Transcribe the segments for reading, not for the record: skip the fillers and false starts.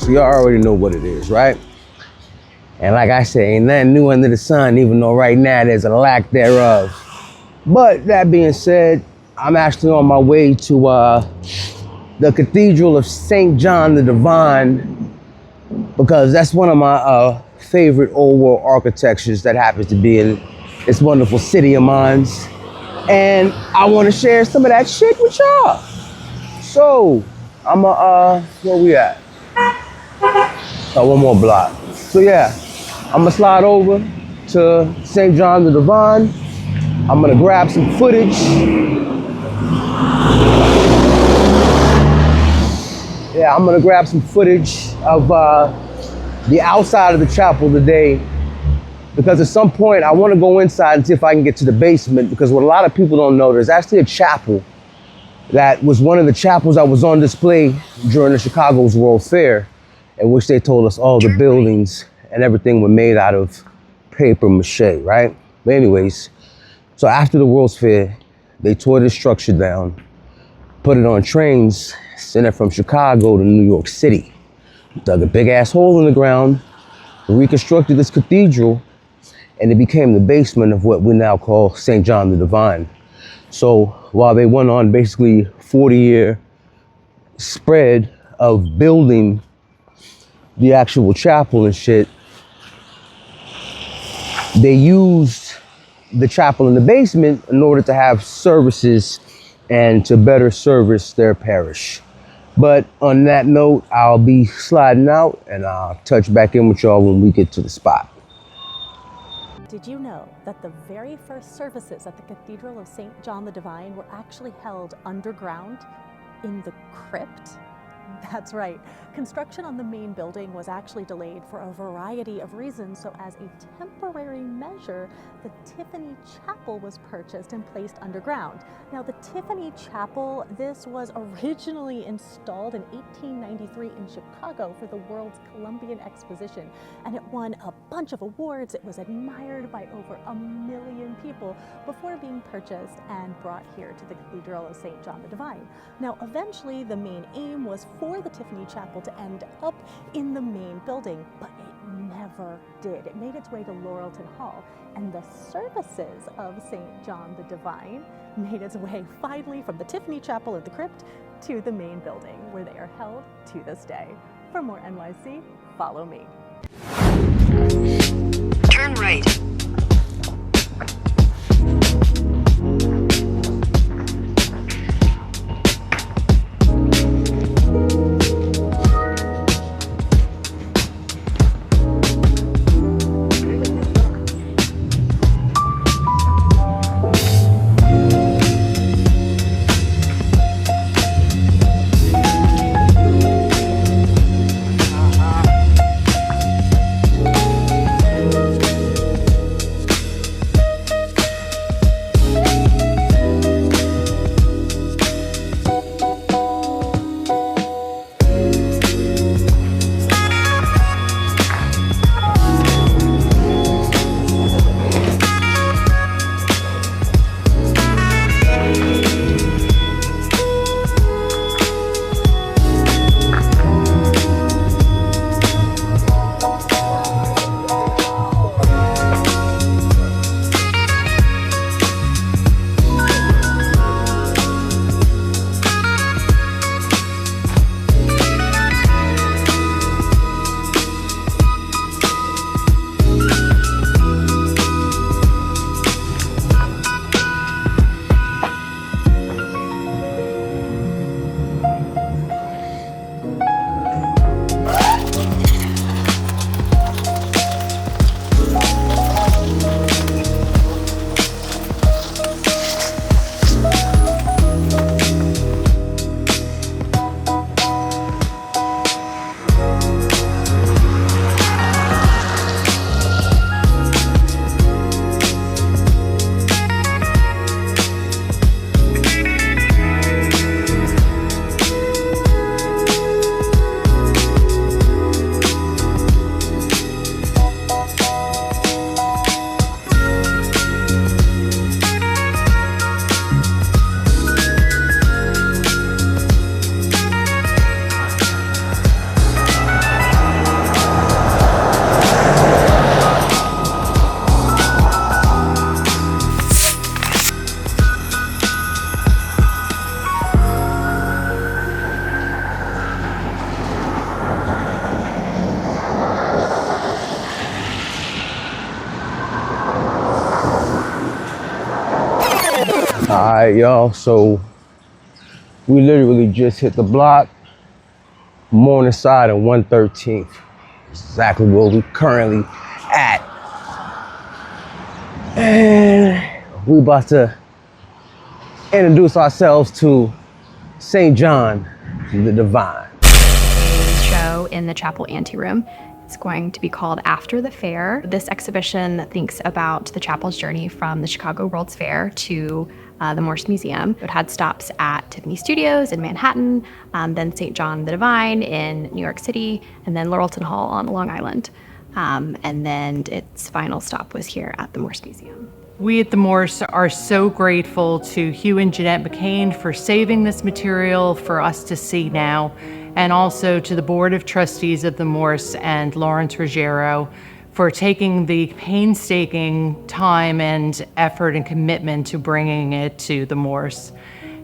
So y'all already know what it is, right? And like I said, ain't nothing new under the sun, even though right now there's a lack thereof. But that being said, I'm actually on my way to the Cathedral of St. John the Divine, because that's one of my favorite old world architectures that happens to be in this wonderful city of mine. And I want to share some of that shit with y'all. So, where we at? Oh, one more block. So yeah, I'm gonna slide over to St. John the Divine. I'm gonna grab some footage. Yeah, I'm gonna grab some footage of the outside of the chapel today, because at some point I wanna go inside and see if I can get to the basement, because what a lot of people don't know, there's actually a chapel that was one of the chapels that was on display during the Chicago's World Fair, in which they told us all the buildings and everything were made out of paper mache, right? But anyways, so after the World's Fair, they tore this structure down, put it on trains, sent it from Chicago to New York City, dug a big ass hole in the ground, reconstructed this cathedral, and it became the basement of what we now call St. John the Divine. So while they went on basically 40-year spread of building the actual chapel and shit, they used the chapel in the basement in order to have services and to better service their parish. But on that note, I'll be sliding out and I'll touch back in with y'all when we get to the spot. Did you know that the very first services at the Cathedral of St. John the Divine were actually held underground in the crypt? That's right. Construction on the main building was actually delayed for a variety of reasons, so as a temporary measure, the Tiffany Chapel was purchased and placed underground. Now, the Tiffany Chapel, this was originally installed in 1893 in Chicago for the World's Columbian Exposition, and it won a bunch of awards. It was admired by over 1 million people before being purchased and brought here to the Cathedral of St. John the Divine. Now, eventually, the main aim was for the Tiffany Chapel to end up in the main building, but it never did. It made its way to Laurelton Hall, and the services of St. John the Divine made its way finally from the Tiffany Chapel in the crypt to the main building, where they are held to this day. For more NYC, follow me. Turn right. All right, y'all. So we literally just hit the block, Morningside and 113th. Exactly where we currently at. And we about to introduce ourselves to St. John the Divine. Show in the chapel anteroom. It's going to be called After the Fair. This exhibition thinks about the chapel's journey from the Chicago World's Fair to the Morse Museum. It had stops at Tiffany Studios in Manhattan, then St. John the Divine in New York City, and then Laurelton Hall on Long Island. And then its final stop was here at the Morse Museum. We at the Morse are so grateful to Hugh and Jeanette McCain for saving this material for us to see now, and also to the Board of Trustees of the Morse and Lawrence Ruggiero for taking the painstaking time and effort and commitment to bringing it to the Morse.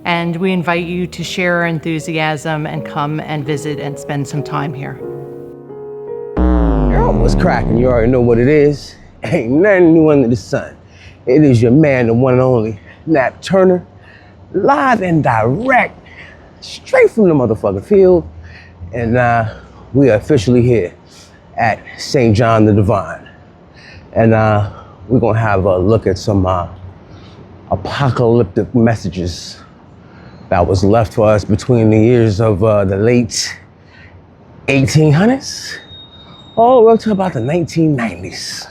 And we invite you to share our enthusiasm and come and visit and spend some time here. You're almost cracking. You already know what it is. Ain't nothing new under the sun. It is your man, the one and only, Nat Turner, live and direct, straight from the motherfucking field. And we are officially here at St. John the Divine. And we're gonna have a look at some apocalyptic messages that was left for us between the years of the late 1800s all the way up to about the 1990s.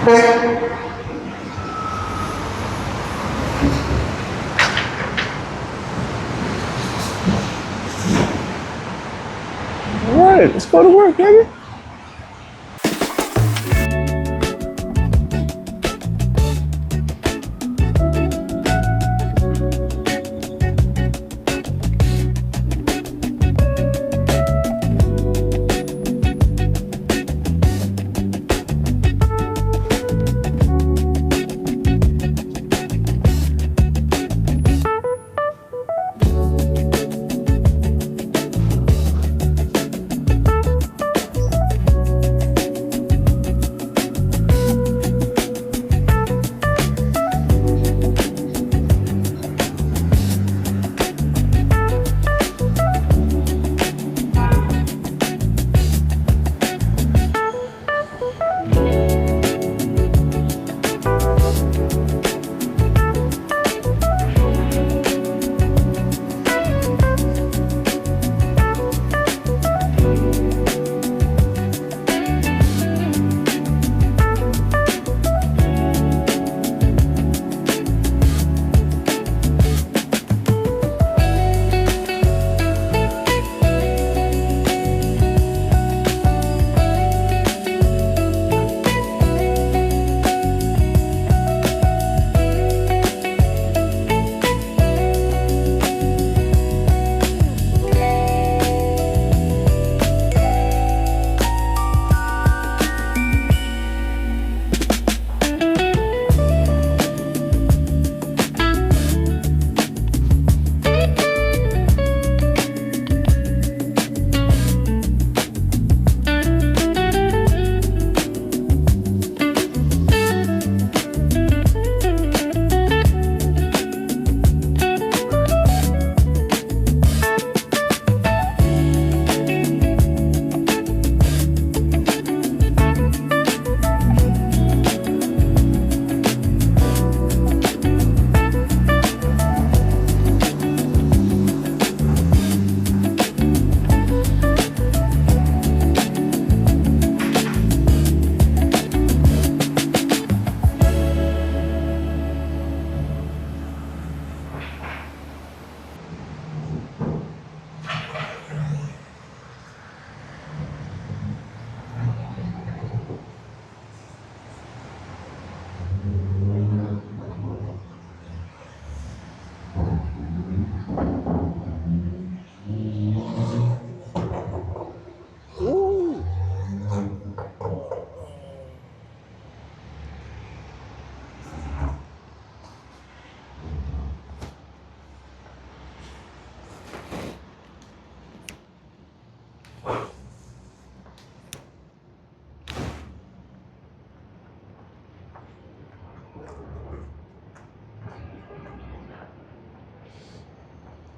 All right, let's go to work, baby.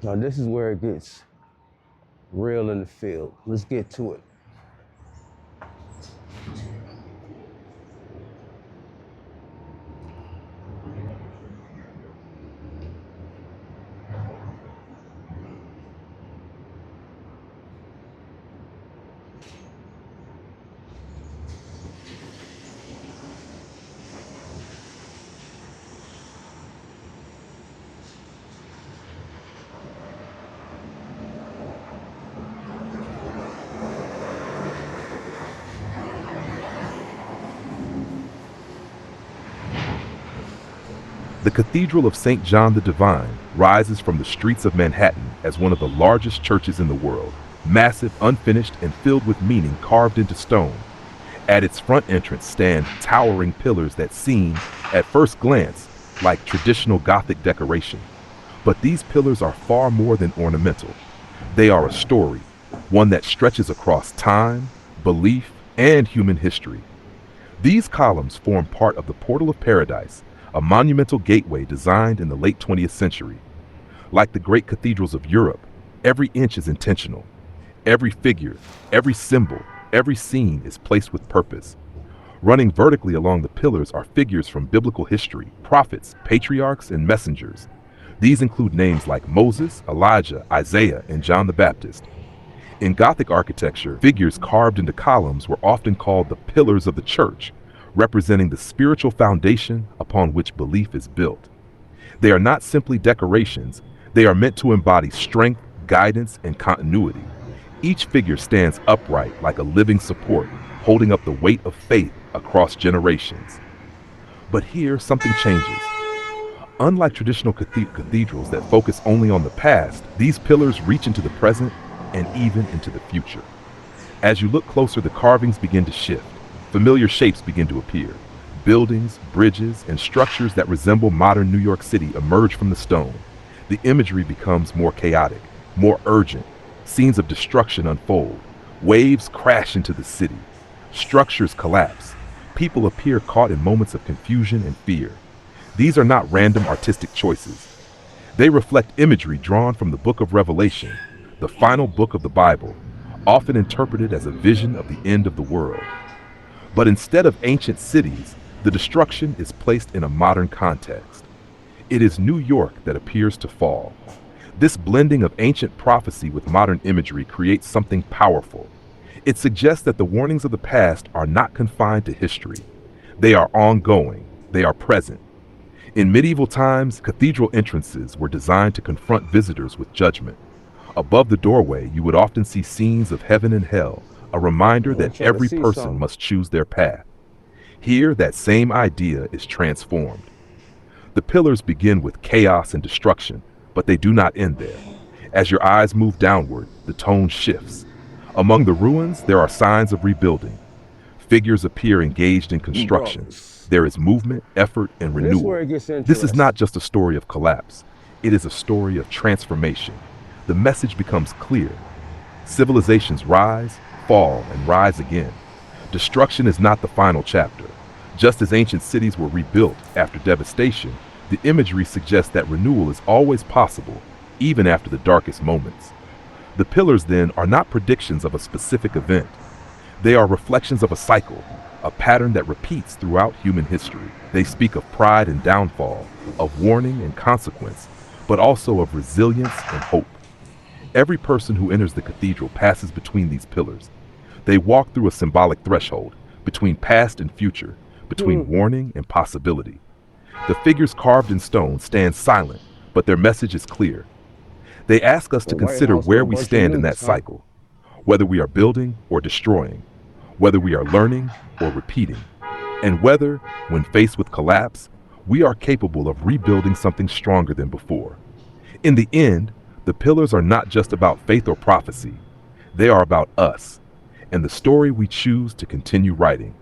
Now this is where it gets real in the field. Let's get to it. The Cathedral of St. John the Divine rises from the streets of Manhattan as one of the largest churches in the world, massive, unfinished, and filled with meaning carved into stone. At its front entrance stand towering pillars that seem, at first glance, like traditional Gothic decoration. But these pillars are far more than ornamental. They are a story, one that stretches across time, belief, and human history. These columns form part of the Portal of Paradise, a monumental gateway designed in the late 20th century. Like the great cathedrals of Europe, every inch is intentional. Every figure, every symbol, every scene is placed with purpose. Running vertically along the pillars are figures from biblical history, prophets, patriarchs, and messengers. These include names like Moses, Elijah, Isaiah, and John the Baptist. In Gothic architecture, figures carved into columns were often called the pillars of the church, representing the spiritual foundation upon which belief is built. They are not simply decorations, they are meant to embody strength, guidance, and continuity. Each figure stands upright like a living support, holding up the weight of faith across generations. But here, something changes. Unlike traditional cathedrals that focus only on the past, these pillars reach into the present and even into the future. As you look closer, the carvings begin to shift. Familiar shapes begin to appear. Buildings, bridges, and structures that resemble modern New York City emerge from the stone. The imagery becomes more chaotic, more urgent. Scenes of destruction unfold. Waves crash into the city. Structures collapse. People appear caught in moments of confusion and fear. These are not random artistic choices. They reflect imagery drawn from the book of Revelation, the final book of the Bible, often interpreted as a vision of the end of the world. But instead of ancient cities, the destruction is placed in a modern context. It is New York that appears to fall. This blending of ancient prophecy with modern imagery creates something powerful. It suggests that the warnings of the past are not confined to history. They are ongoing. They are present. In medieval times, cathedral entrances were designed to confront visitors with judgment. Above the doorway, you would often see scenes of heaven and hell, a reminder that every person must choose their path. Here, that same idea is transformed. The pillars begin with chaos and destruction, but they do not end there. As your eyes move downward, the tone shifts. Among the ruins, there are signs of rebuilding. Figures appear engaged in construction. There is movement, effort, and renewal. This is not just a story of collapse. It is a story of transformation. The message becomes clear. Civilizations rise, fall, and rise again. Destruction is not the final chapter. Just as ancient cities were rebuilt after devastation, the imagery suggests that renewal is always possible, even after the darkest moments. The pillars, then, are not predictions of a specific event. They are reflections of a cycle, a pattern that repeats throughout human history. They speak of pride and downfall, of warning and consequence, but also of resilience and hope. Every person who enters the cathedral passes between these pillars. They walk through a symbolic threshold, between past and future, between warning and possibility. The figures carved in stone stand silent, but their message is clear. They ask us to consider where we stand in that cycle, whether we are building or destroying, whether we are learning or repeating, and whether, when faced with collapse, we are capable of rebuilding something stronger than before. In the end, the pillars are not just about faith or prophecy. They are about us, and the story we choose to continue writing.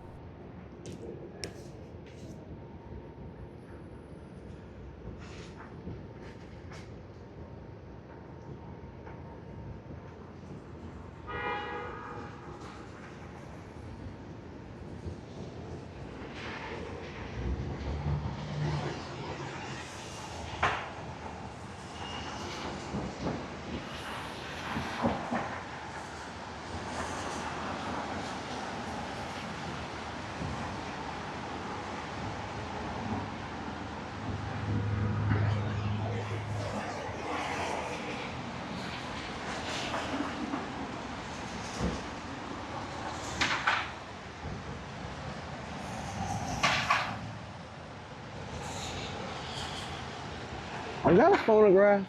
Is that a phonograph?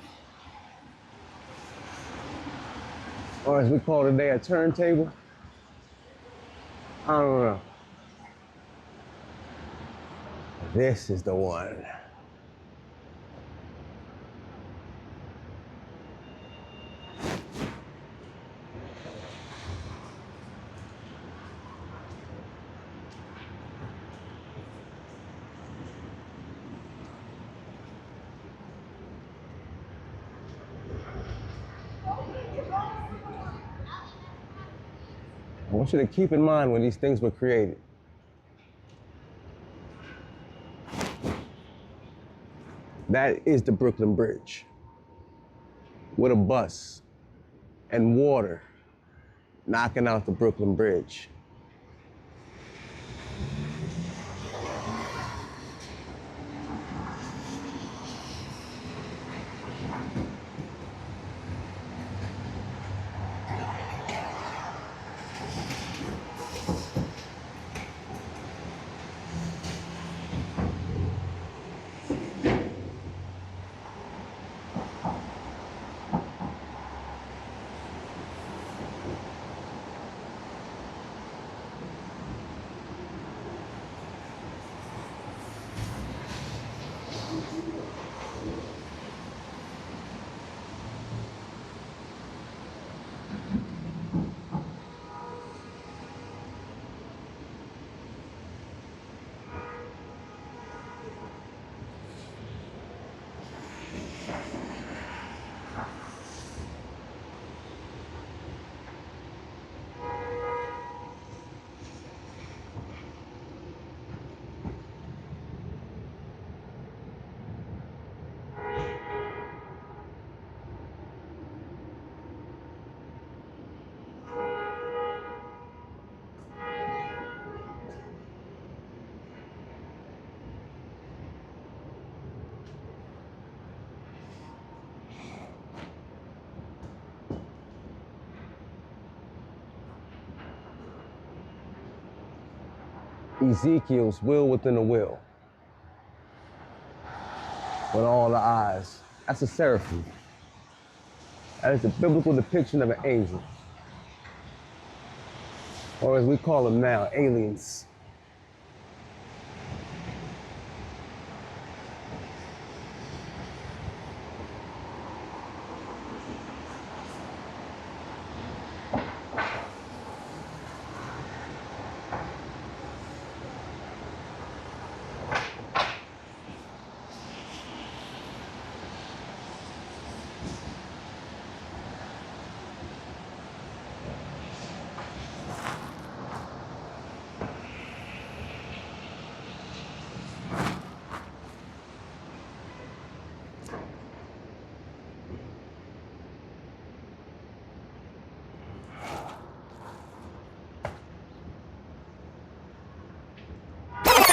Or as we call it today, a turntable? I don't know. This is the one. I want you to keep in mind when these things were created. That is the Brooklyn Bridge with a bus and water knocking out the Brooklyn Bridge. Ezekiel's will within a will, with all the eyes. That's a seraphim. That is the biblical depiction of an angel. Or as we call them now, aliens.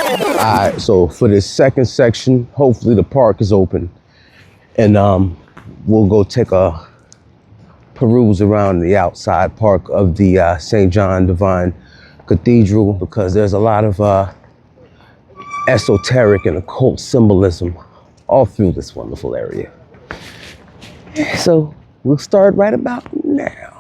All right, so for this second section, hopefully the park is open, and we'll go take a peruse around the outside park of the St. John Divine Cathedral, because there's a lot of esoteric and occult symbolism all through this wonderful area. So we'll start right about now.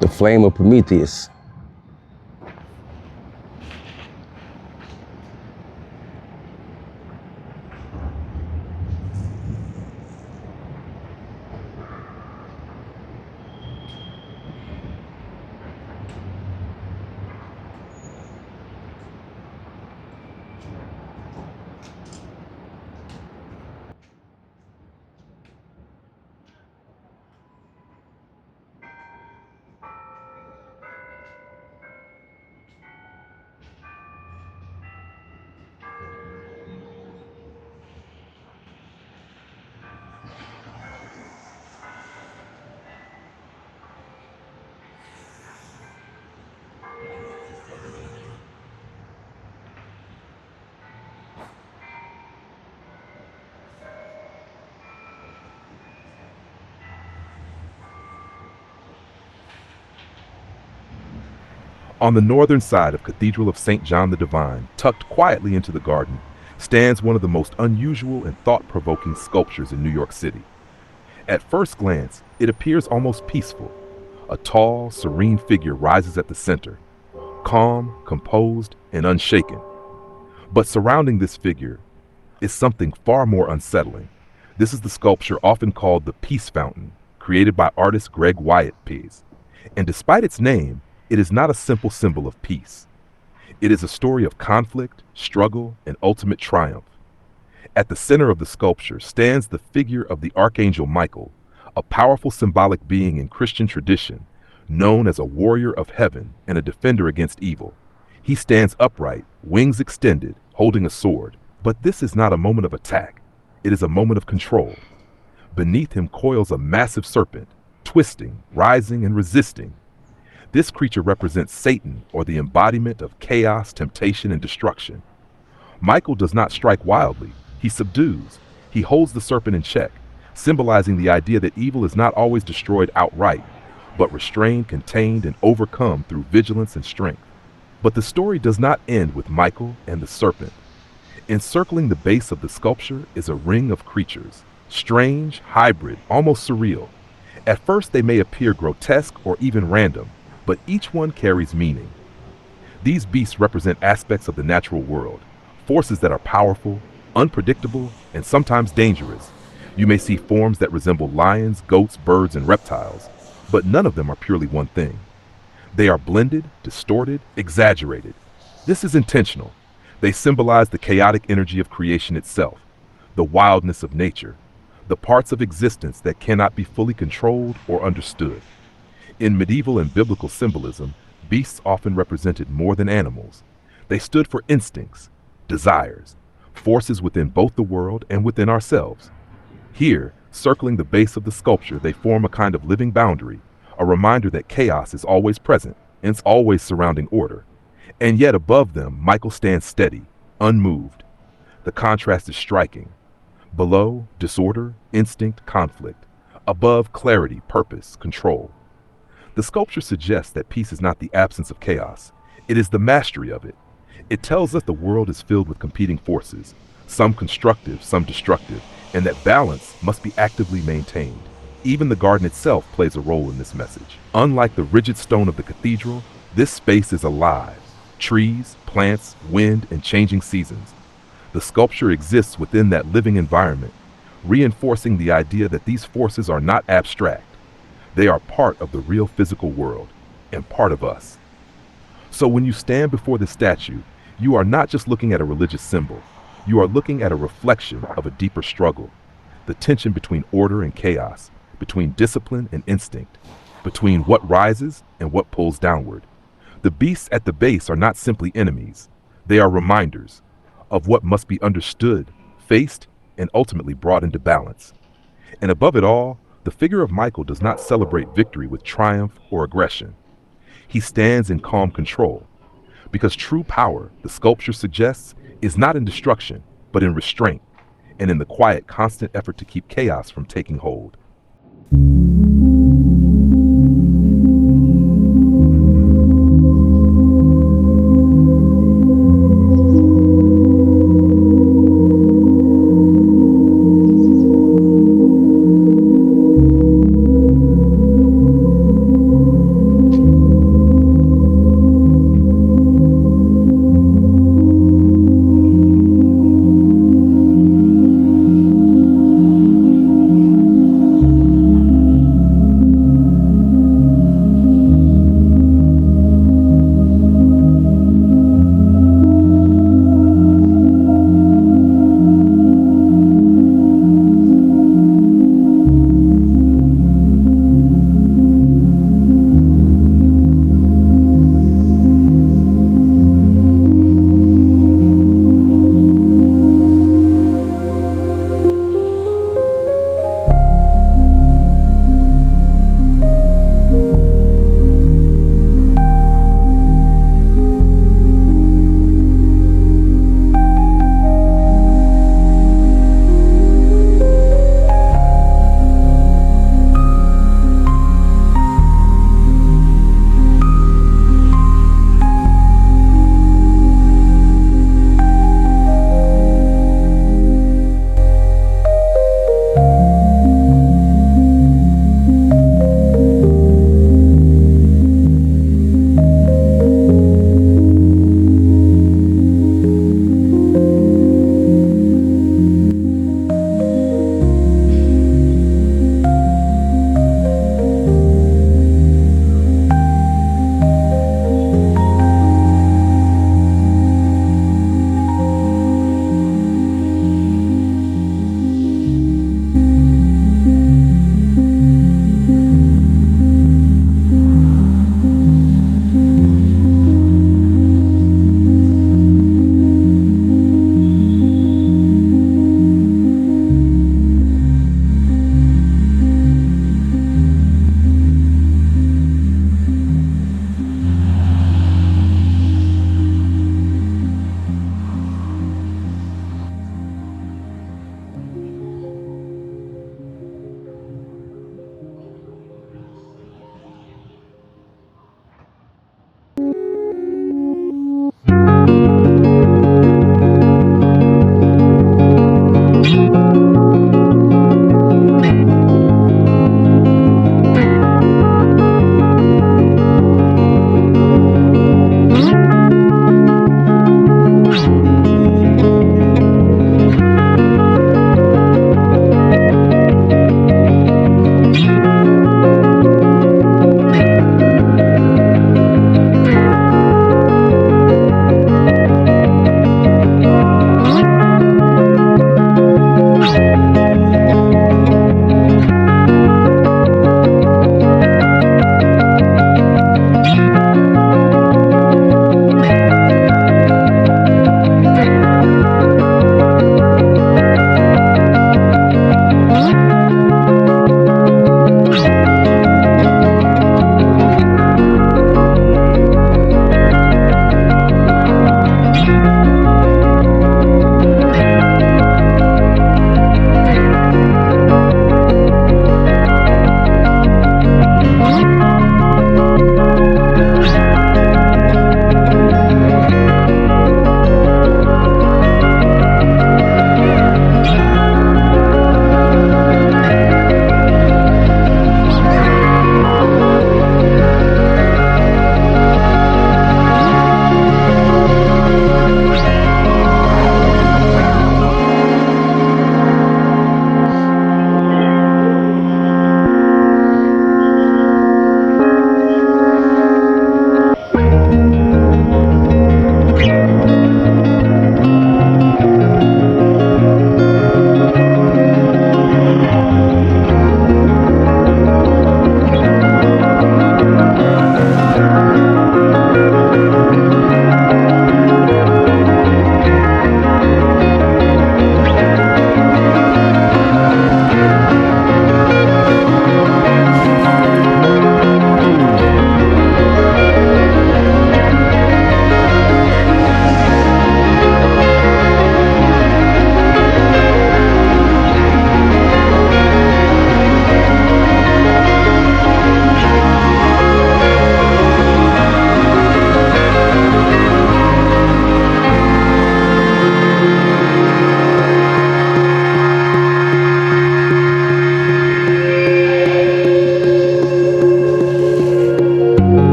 The flame of Prometheus. On the northern side of Cathedral of St. John the Divine, tucked quietly into the garden, stands one of the most unusual and thought-provoking sculptures in New York City. At first glance, it appears almost peaceful. A tall, serene figure rises at the center, calm, composed, and unshaken. But surrounding this figure is something far more unsettling. This is the sculpture often called the Peace Fountain, created by artist Greg Wyatt Pease. And despite its name, it is not a simple symbol of peace. It is a story of conflict, struggle, and ultimate triumph. At the center of the sculpture stands the figure of the Archangel Michael, a powerful symbolic being in Christian tradition, known as a warrior of heaven and a defender against evil. He stands upright, wings extended, holding a sword. But this is not a moment of attack. It is a moment of control. Beneath him coils a massive serpent, twisting, rising, and resisting. This creature represents Satan, or the embodiment of chaos, temptation, and destruction. Michael does not strike wildly. He subdues. He holds the serpent in check, symbolizing the idea that evil is not always destroyed outright, but restrained, contained, and overcome through vigilance and strength. But the story does not end with Michael and the serpent. Encircling the base of the sculpture is a ring of creatures, strange, hybrid, almost surreal. At first they may appear grotesque or even random, but each one carries meaning. These beasts represent aspects of the natural world, forces that are powerful, unpredictable, and sometimes dangerous. You may see forms that resemble lions, goats, birds, and reptiles, but none of them are purely one thing. They are blended, distorted, exaggerated. This is intentional. They symbolize the chaotic energy of creation itself, the wildness of nature, the parts of existence that cannot be fully controlled or understood. In medieval and biblical symbolism, beasts often represented more than animals. They stood for instincts, desires, forces within both the world and within ourselves. Here, circling the base of the sculpture, they form a kind of living boundary, a reminder that chaos is always present and is always surrounding order. And yet above them, Michael stands steady, unmoved. The contrast is striking. Below, disorder, instinct, conflict. Above, clarity, purpose, control. The sculpture suggests that peace is not the absence of chaos. It is the mastery of it. It tells us the world is filled with competing forces, some constructive, some destructive, and that balance must be actively maintained. Even the garden itself plays a role in this message. Unlike the rigid stone of the cathedral, this space is alive. Trees, plants, wind, and changing seasons. The sculpture exists within that living environment, reinforcing the idea that these forces are not abstract. They are part of the real physical world and part of us. So when you stand before the statue, you are not just looking at a religious symbol. You are looking at a reflection of a deeper struggle, the tension between order and chaos, between discipline and instinct, between what rises and what pulls downward. The beasts at the base are not simply enemies. They are reminders of what must be understood, faced, and ultimately brought into balance. And above it all, the figure of Michael does not celebrate victory with triumph or aggression. He stands in calm control, because true power, the sculpture suggests, is not in destruction, but in restraint, and in the quiet, constant effort to keep chaos from taking hold.